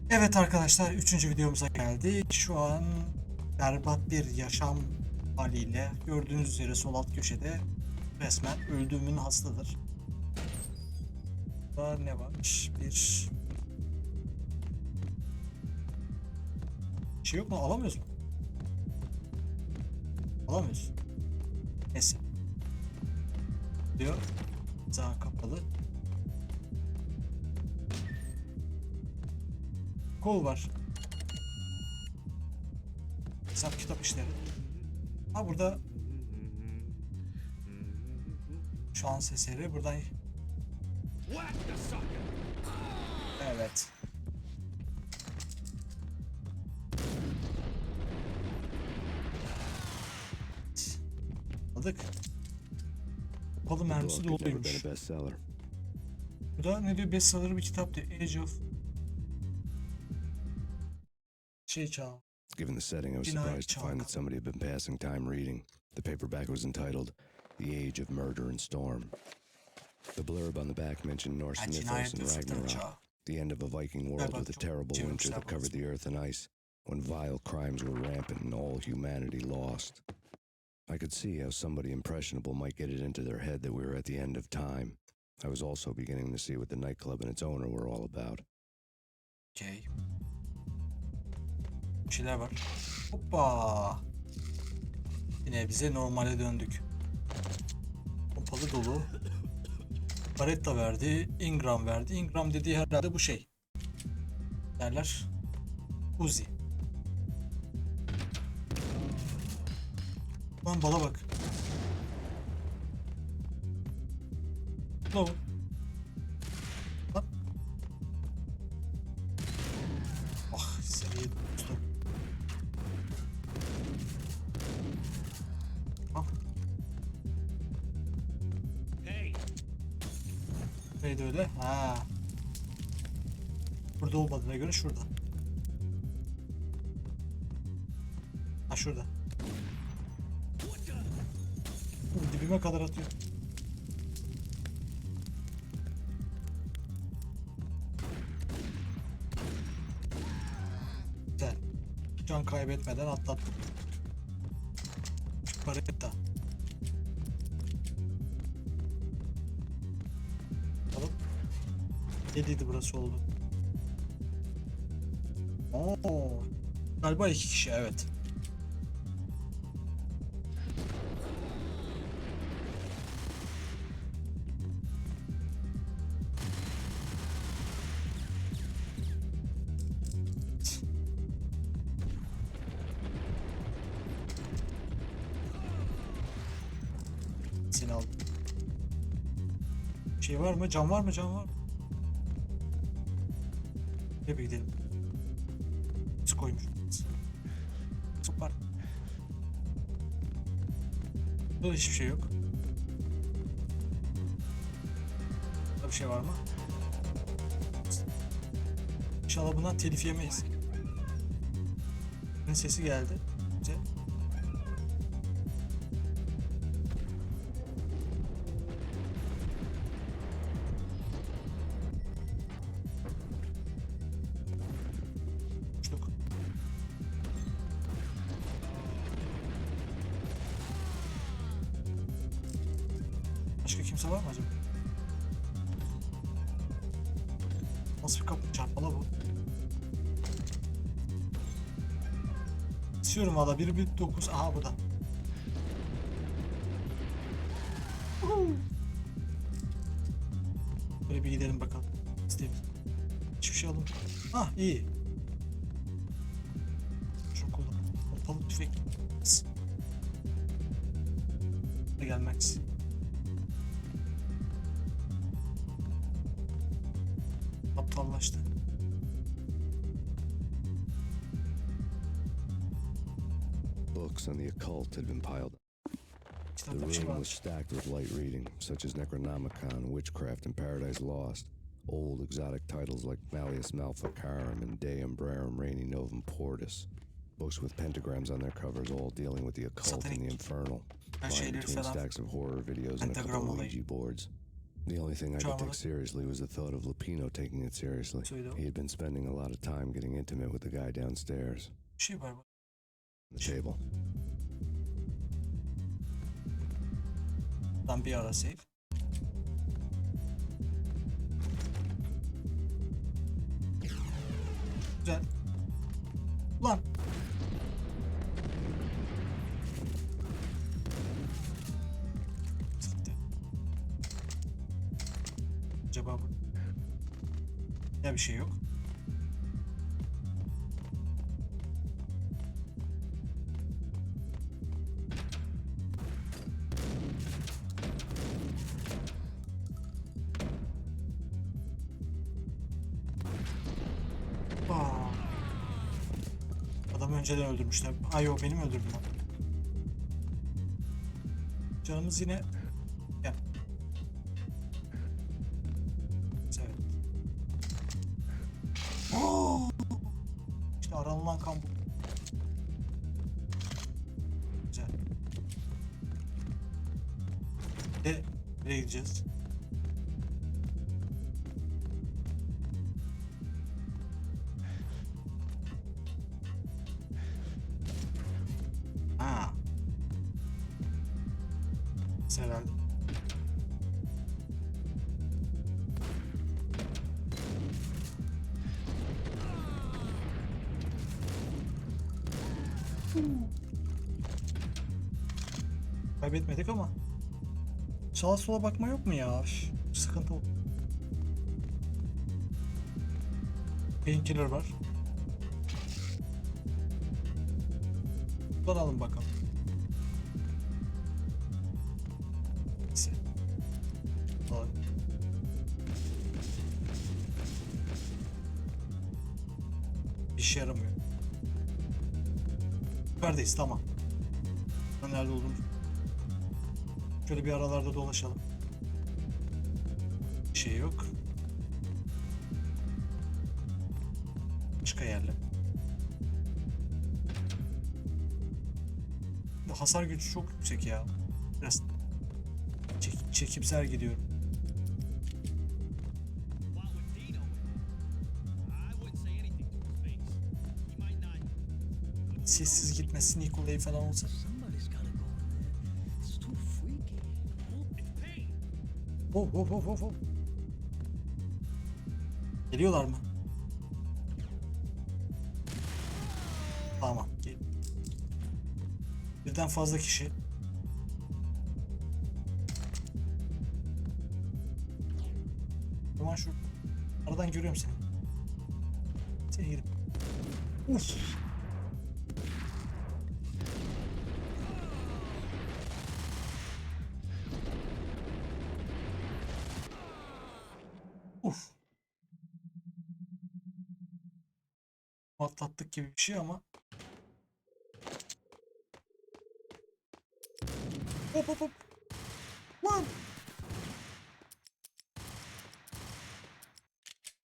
Evet arkadaşlar, 3. videomuza geldik. Şu an berbat bir yaşam haliyle gördüğünüz üzere sol alt köşede resmen öldüğümün hastadır. Burada ne varmış? Bir şey yok mu? Alamıyoruz mu? Alamıyoruz. Neyse. Diyor. Sağ kapalı. Kol var. Hesap kitap işleri. Ha burada şans eseri buradan. Evet. Aldık. Kapalı mermisi doluymuş. Bu da ne diyor? Bestseller bir kitap diyor. Age of şey çağı. Given the setting, I was surprised to find that somebody had been passing time reading. The paperback was entitled The Age of Murder and Storm. The blurb on the back mentioned Norse mythos and Ragnarok, the end of a Viking world with a terrible winter that covered the earth in ice, when vile crimes were rampant and all humanity lost. I could see how somebody impressionable might get it into their head that we were at the end of time. I was also beginning to see what the nightclub and its owner were all about. Okay. Bir şeyler var. Hoppa. Yine bize normale döndük. Pompalı dolu. Baretta verdi. Ingram verdi. Ingram dediği herhalde bu şey. Derler. Uzi. Lan bala bak. Lan. Lan. Ah seriye dostum. Ah. Neydi öyle? Ha. Burada olmadığına göre şurada. Ha şurada. Dibime kadar atıyor. Güzel. Can kaybetmeden atlattım. Şu baretta. Bakalım. 7'ydi burası oldu. Oo. Galiba 2 kişi evet. Seni aldım. Şey var mı? Cam var mı? Cam var mı? Nereye gidelim? Su koymuş. Su var. Burada hiçbir şey yok. Burada bir şey var mı? İnşallah bundan telif yemeyiz. Sesi geldi. Güzel. Uçtuk. Başka kimse var mı acaba? Nasıl bir kapı çarpmalı bu? İstiyorum valla 1.9. Aha burada. Böyle bir gidelim bakalım. İsteyelim. Hiçbir şey alın. Ah iyi. Çok olur. Ortalık tüfek. Gelmek. Aptallaştı. Books on the occult had been piled up. The room was stacked with light reading, such as Necronomicon, Witchcraft, and Paradise Lost. Old exotic titles like Malleus Maleficarum and De Umbrarum Reini Novum Portus. Books with pentagrams on their covers, all dealing with the occult and the infernal. Lying between stacks of horror videos and a couple of Ouija boards. The only thing I could take Çağmalı. seriously was the thought of Lupino taking it seriously. Söyle o. He had been spending a lot of time getting intimate with the guy downstairs. Bir şey var bak. The table. Buradan bir ara save. Güzel. Ulan. Gitti. Acaba bu? Ya bir şey yok. Aa. Adamı önceden öldürmüşler. Ay o benim öldürdüm lan. Canımız yine... Gel. Evet. Oo! İşte aranılan kan bu. Güzel. Nereye gideceğiz? Ha. Herhalde. Kaybetmedik ama. Sağa sola bakma yok mu ya? Sıkıntı oldu. Painkiller var. Kullanalım bakalım. Neyse. Alalım. Bir işe yaramıyor. Yukarıdayız, tamam. Ben nerede olduğumu. Şöyle bir aralarda dolaşalım. Bir şey yok. Başka yerle. Bu hasar gücü çok yüksek ya. Biraz çekimser gidiyorum. Sessiz gitmesi Nikolay falan olsa. Hop hop hop hop hop. Geliyorlar mı? Tamam. Birden fazla kişi. Aman şu aradan görüyorum seni. Seni gidip. Uf. Uf. Atlattık gibi bir şey ama. Hop hop hop. Lan.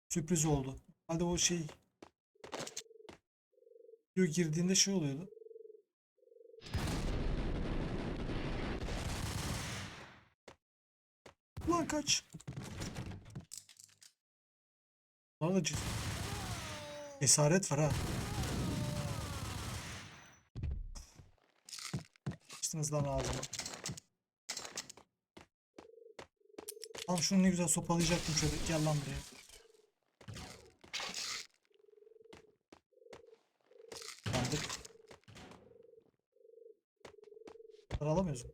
Sürpriz oldu. Hadi o şey. Girdiğinde şey oluyordu. Lan kaç. Bu arada esaret var ha. Açtınız lan ağzıma. Al şunu ne güzel sopalayacaktım şöyle. Gel lan buraya. Yandık. Alamıyoruz.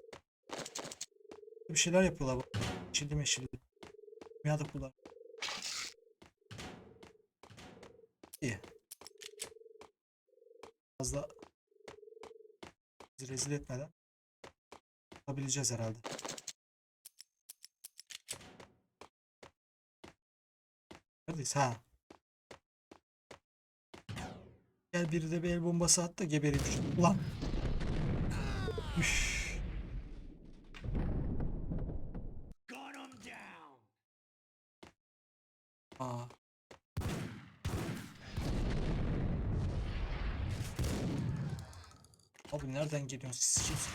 Bir şeyler yapıyorlar bak. Çildi meşildi. Miyadık bunlar. İyi. Fazla bizi rezil etmeden yapabileceğiz herhalde. Neredeyiz? Ha. Gel biri de bir el bombası at da gebereyim şu. Ulan. Üff. Aa. Abi nereden geliyorsunuz siz kimsiniz?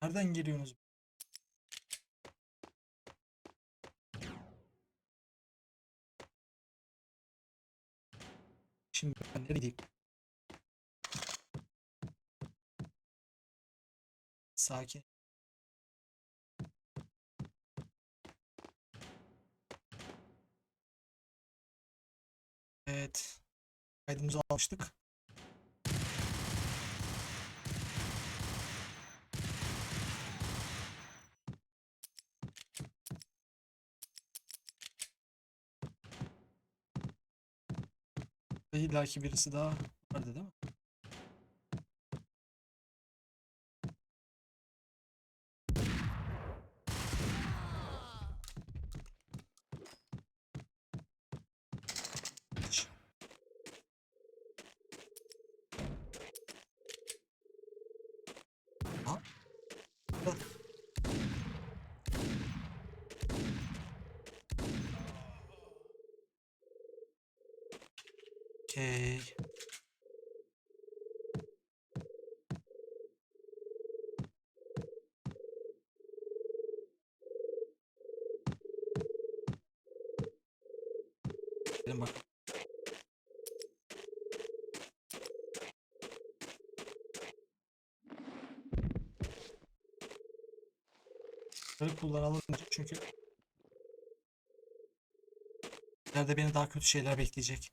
Nereden geliyorsunuz? Şimdi ben nereye gideyim? Sakin. Evet. Kaydımızı almıştık. Ve illaki birisi daha vardı değil mi? Ha? Okey. Gelin bak. Böyle kullanalım çünkü ileride beni daha kötü şeyler bekleyecek.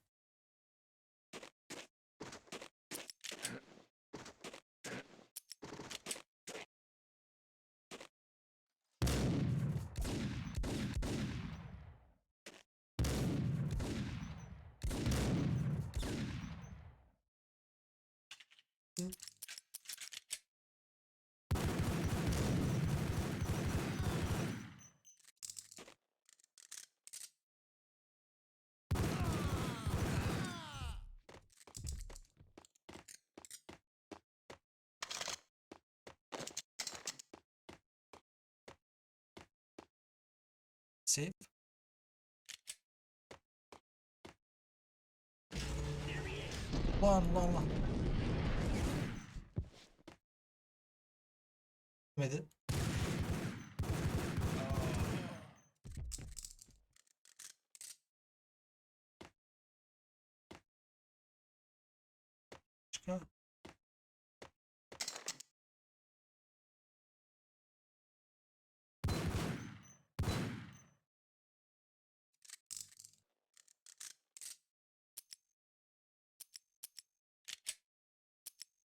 Save. Lan. Gitmedi. Başka.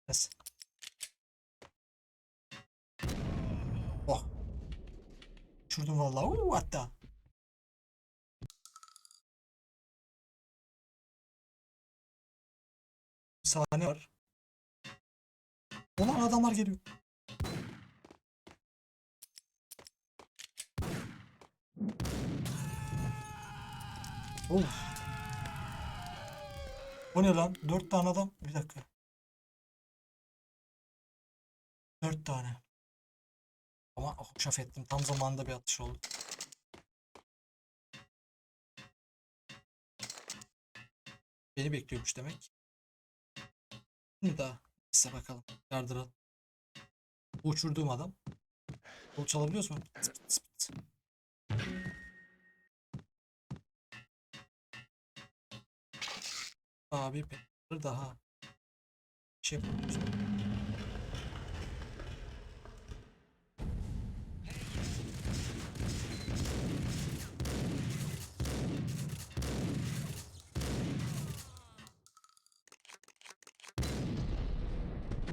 Yes. Oh. Uçurdum vallahi. Hatta. Bir sahne var. Ulan adamlar geliyor. Of. O ne lan? 4 tane adam. Bir dakika. 4 tane. Ama hoşaf ettim. Tam zamanında bir atış oldu. Beni bekliyormuş demek. Şimdi daha. Size bakalım. Yardıran. Uçurduğum adam. Bunu çalabiliyoruz mu? Pıt pıt pıt. Abi bir daha şey yapabiliyoruz.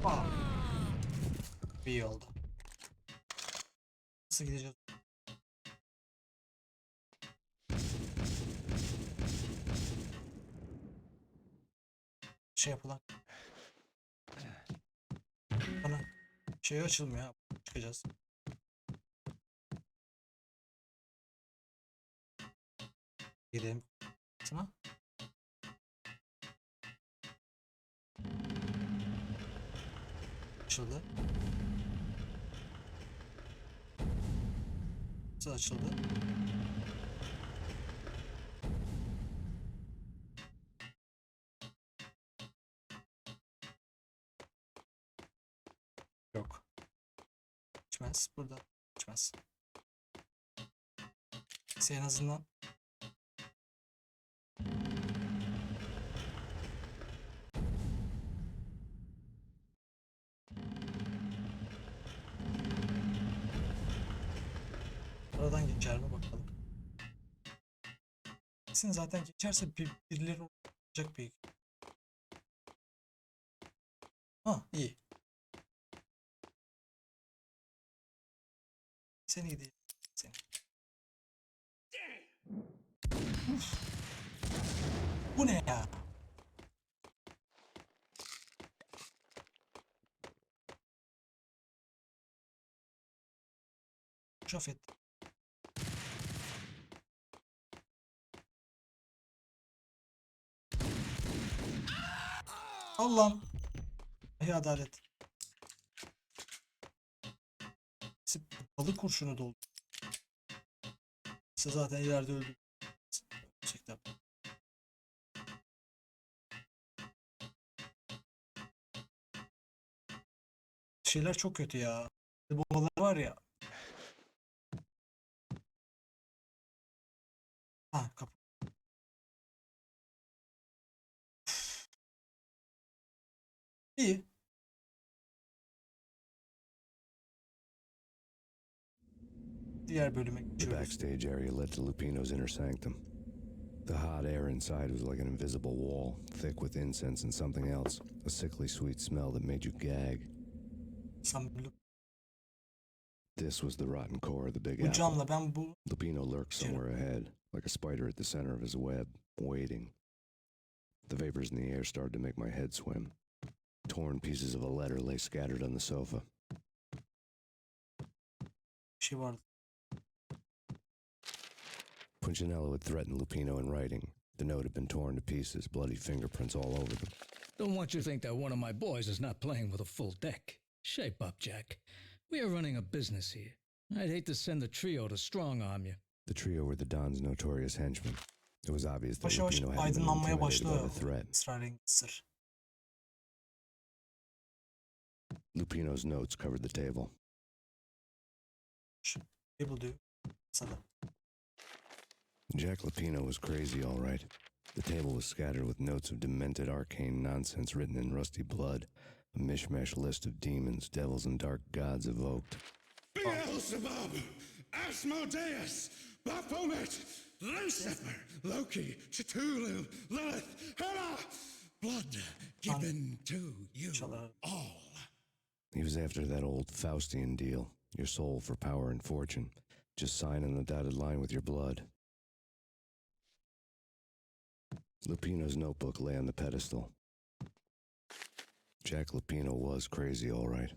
Aa, iyi oldu. Nasıl gideceğiz? Şey yapılan. Bana şey açılmıyor. Çıkacağız. Gidelim. Sana. Açıldı. Nasıl açıldı? Yok. Geçmez. Burada. Geçmez. Neyse en azından Geçer mi bakalım. Kesin zaten geçerse birileri olacak bir. Ha iyi. Seni gideyim. Seni. Bu ne ya? Şafet. Allah'ım. Ey adalet. Balık kurşunu doldu. Size zaten ileride öldü. Gerçekten. Şeyler çok kötü ya. Bombalar var ya. Ha kapı. İyi. Diğer bölüme The geçiyoruz. backstage area led to Lupino's inner sanctum. The hot air inside was like an invisible wall, thick with incense and something else, a sickly sweet smell that made you gag. This was the rotten core of the Big Bu Apple. camla ben bu Lupino lurked somewhere ahead, like a spider at the center of his web, waiting. The vapors in the air started to make my head swim. Torn pieces of a letter lay scattered on the sofa. şey vardı. Punchinello had threatened Lupino in writing. The note had been torn to pieces, bloody fingerprints all over them. Don't want you to think that one of my boys is not playing with a full deck. Shape up, Jack. We are running a business here. I'd hate to send the trio to strong-arm you. The trio were the Don's notorious henchmen. It was obvious that Yavaş yavaş Lupino hadn't been aydınlanmaya intimidated by başlıyor. the threat. İsrail'in sır. Lupino's notes covered the table. Table diyor. Masada. Jack Lupino was crazy, all right. The table was scattered with notes of demented arcane nonsense written in rusty blood, a mishmash list of demons, devils, and dark gods evoked. Beelzebub, Asmodeus, Baphomet, Lucifer, Loki, Cthulhu, Lilith, Hela, blood given to you all. He was after that old Faustian deal, your soul for power and fortune. Just sign on the dotted line with your blood. Lupino's notebook lay on the pedestal. Jack Lupino was crazy, all right.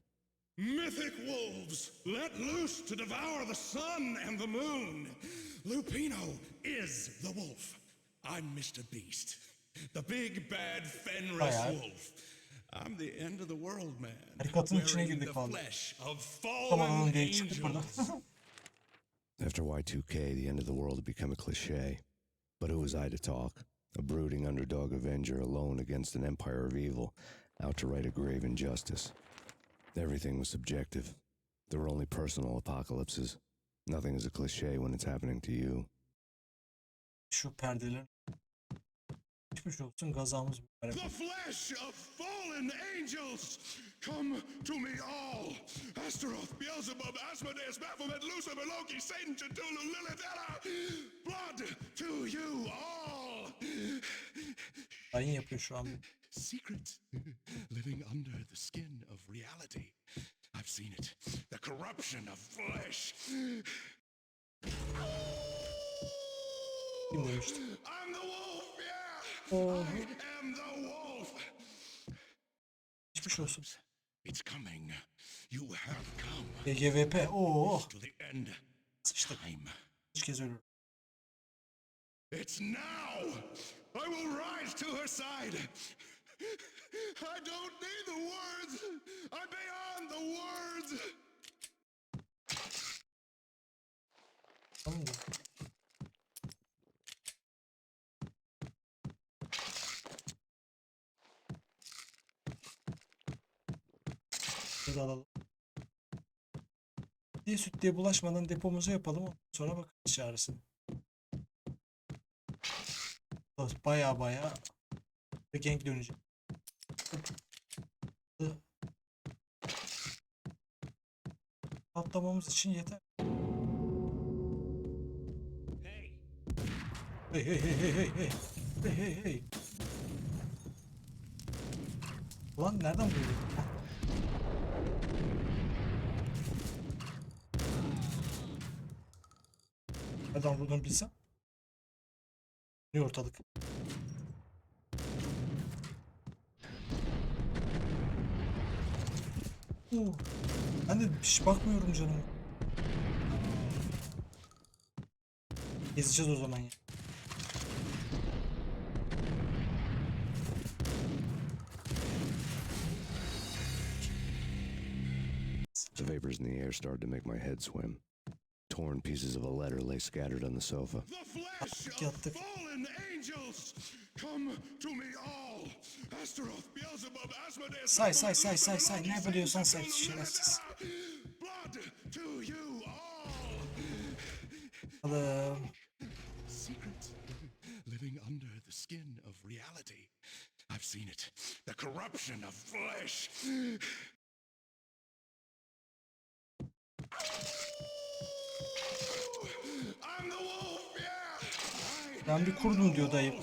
Mythic wolves let loose to devour the sun and the moon. Lupino is the wolf. I'm Mr. Beast, the big bad Fenris wolf. I'm the end of the world man. Tarikatın içine Wearing girdik the vallahi. flesh of fallen Tamam diye çıktık buradan. angels. After Y2K, the end of the world had become a cliche. But who was I to talk? A brooding underdog avenger alone against an empire of evil, out to right a grave injustice. Everything was subjective. There were only personal apocalypses. Nothing is a cliche when it's happening to you. Şu perdeler. Geçmiş olsun gazamız mübarek. The flesh of fallen angels, come to me all. Astaroth, Beelzebub, Asmodeus, Baphomet, Lucifer, Loki, Satan, Cthulhu, Lilith, Hela. Blood to you all. Yayın yapıyor şu an. Secret, living under the skin of reality. I've seen it. The corruption of flesh. Kim demişti? I'm the wolf, yeah. Oh. I am the wolf. Geçmiş olsun. It's coming. You have come BGVP. Oo. to the end Sıçtık. time. Üç kez ölür. It's now. I will rise to her side. I don't need the words. I'm beyond the words. Tamam mı? Şurada alalım. Diye süt diye bulaşmadan depomuzu yapalım. Ondan sonra bakarız çağrısını. Baya baya Denk dönecek. Patlamamız için yeter. Hey hey hey hey hey hey. Hey hey hey. Ulan nereden buldun? Nereden bulduğunu bilsem. Ne ortalık? Ben de hiç bakmıyorum canım. Gezeceğiz o zaman ya. The vapors in the air started to make my head swim. Torn pieces of a letter lay scattered on the sofa. The flesh of fallen angels, come to me all. Astaroth, Beelzebub, Asmodeus, Say. Ne biliyorsan say şerefsiz. blood to you all. Alım. Secret living under the skin of reality. I've seen it. The corruption of flesh. I'm the wolf, yeah. Ben bir kurdum diyor dayı.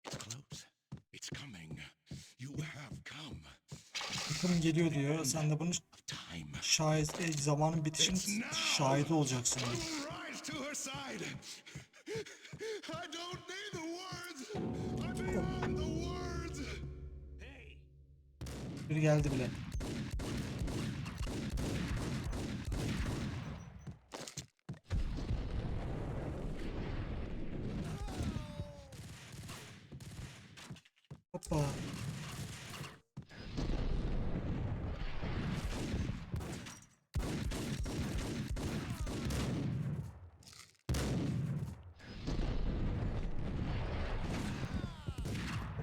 It's close. It's coming. You have come. Yakın geliyor diyor. Sen de bunun Time. şahit, zamanın bitişinin şahidi olacaksın diyor. I will rise to her side. I don't need the words. I'm beyond the words. Hey. Biri geldi bile. Hoppa.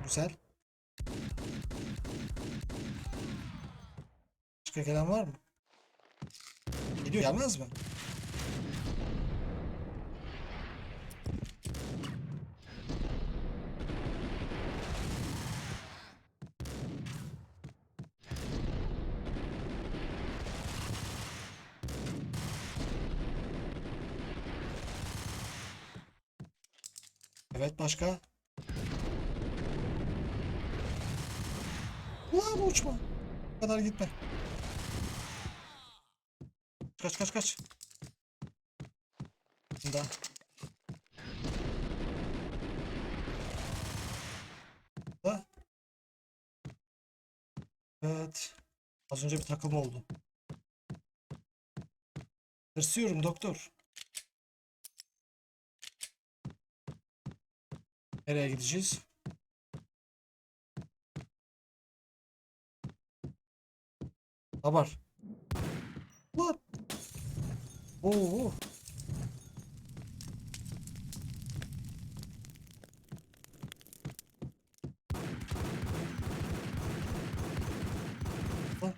Güzel. Başka gelen var mı? Geliyor, gelmez mi? Evet, başka? Ulan uçma. Bu kadar gitme. Kaç. Bunda. Da. Evet. Az önce bir takılma oldu. Tırsıyorum doktor. Nereye gideceğiz? Haber. What? Oo. Lan.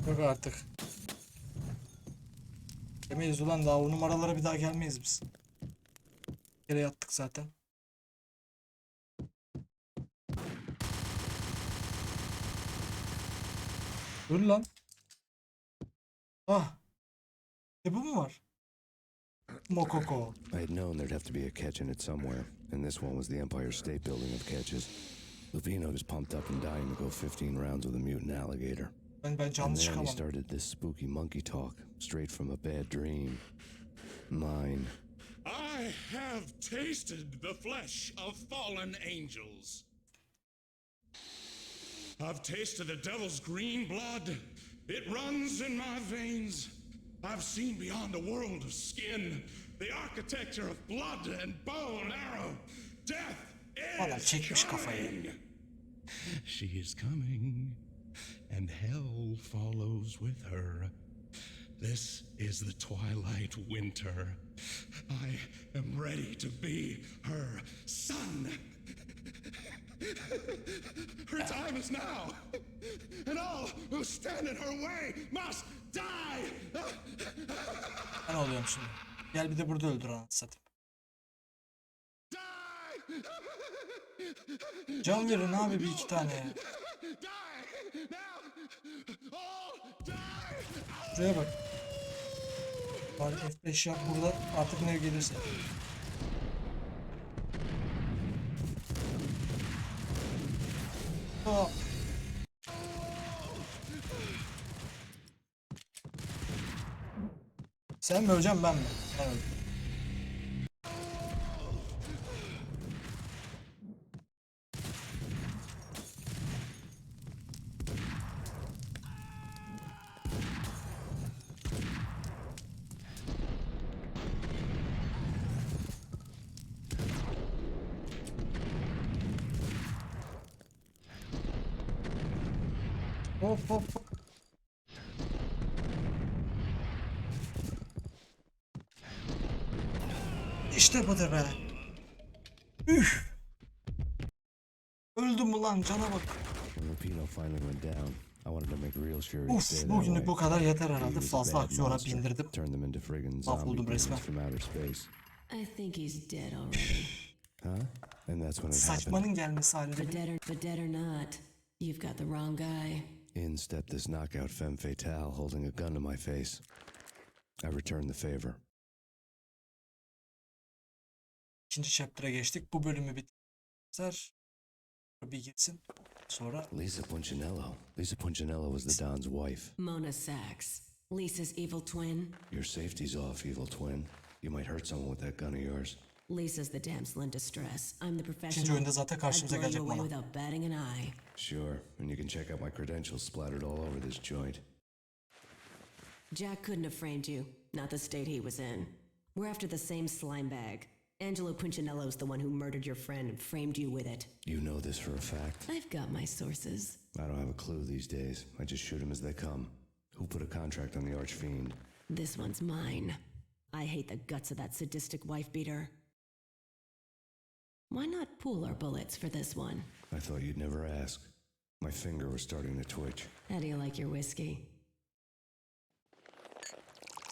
Yok artık. Demeyiz ulan, daha o numaralara bir daha gelmeyiz biz. Bir kere yattık zaten. Dur lan. Ah. Bu mu var? Mokoko. I had known there'd have to be a catch in it somewhere, and this one was the Empire State Building of catches. Lupino was pumped up and dying to go 15 rounds with a mutant alligator. Ben And canlı then he çıkamam. started this spooky monkey talk, straight from a bad dream. Mine. I have tasted the flesh of fallen angels. I've tasted the devil's green blood. It runs in my veins. I've seen beyond a world of skin, the architecture of blood and bow and arrow. Death Valla is çekmiş kafayı. coming. She is coming, and hell follows with her. This is the twilight winter. I am ready to be her son. Her time is now, and all who stand in her way must die. Ben oluyorum şimdi. Gel bir de burada öldür anasını satayım. Can verin abi bir iki tane. Şuraya bak. Bari F5 yap burada artık ne gelirse. Hop. Sen mi öleceksin ben mi? Ben öldüm. Hop hop hop. İşte budur be. Üf. Öldüm mü lan cana bak. Uf bugünlük bu kadar yeter herhalde. Fazla aksiyona bindirdim. Mahvoldum resmen. I think he's dead already. Saçmanın gelmesi halinde. But dead or not, you've got the wrong guy. In stepped this knockout femme fatale holding a gun to my face. I returned the favor. İkinci chapter'a geçtik. Bu bölümü bitirmişler. Bir gitsin. Sonra Lisa Punchinello was the Don's wife. Mona Sachs, Lisa's evil twin. Your safety's off, evil twin. You might hurt someone with that gun of yours. Lisa's the damsel in distress. I'm the ikinci professional. oyunda zaten I'd karşımıza blow you gelecek away bana. without batting an eye. Sure, and you can check out my credentials splattered all over this joint. Jack couldn't have framed you. Not the state he was in. We're after the same slime bag. Angelo Punchinello's the one who murdered your friend and framed you with it. You know this for a fact. I've got my sources. I don't have a clue these days. I just shoot them as they come. Who put a contract on the archfiend? This one's mine. I hate the guts of that sadistic wife beater. Why not pool our bullets for this one? I thought you'd never ask. My finger was starting to twitch. How do you like your whiskey?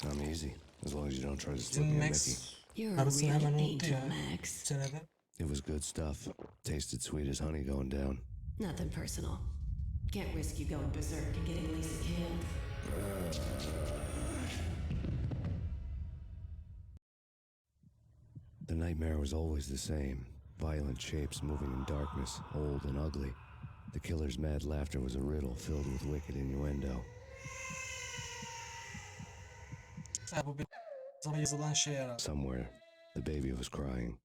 I'm easy, as long as you don't try to slip me a Mickey. Max You're a karısını real hemen unuttu angel, ya. Max. Senede. It was good stuff. Tasted sweet as honey going down. Nothing personal. Can't risk you going berserk and getting Lisa killed. The nightmare was always the same. Violent shapes moving in darkness, old and ugly. The killer's mad laughter was a riddle filled with wicked innuendo. Ya bu bir sana yazılan şey herhalde. Somewhere, the baby was crying.